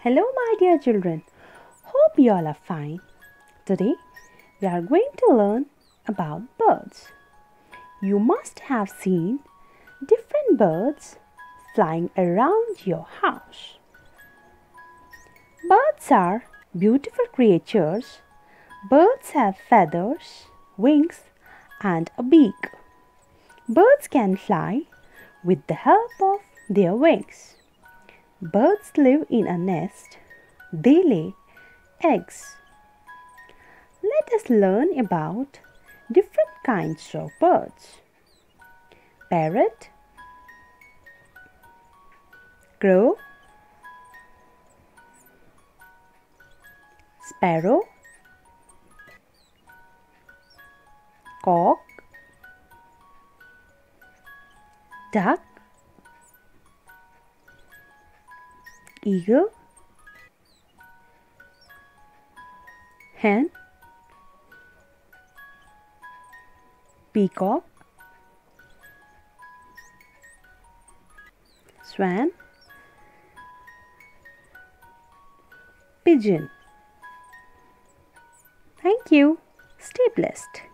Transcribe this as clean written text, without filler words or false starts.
Hello, my dear children. Hope you all are fine. Today, we are going to learn about birds. You must have seen different birds flying around your house. Birds are beautiful creatures. Birds have feathers, wings, and a beak. Birds can fly with the help of their wings. Birds live in a nest. They lay eggs. Let us learn about different kinds of birds. Parrot, crow, sparrow, cock, duck, eagle, hen, peacock, swan, pigeon. Thank you. Stay blessed.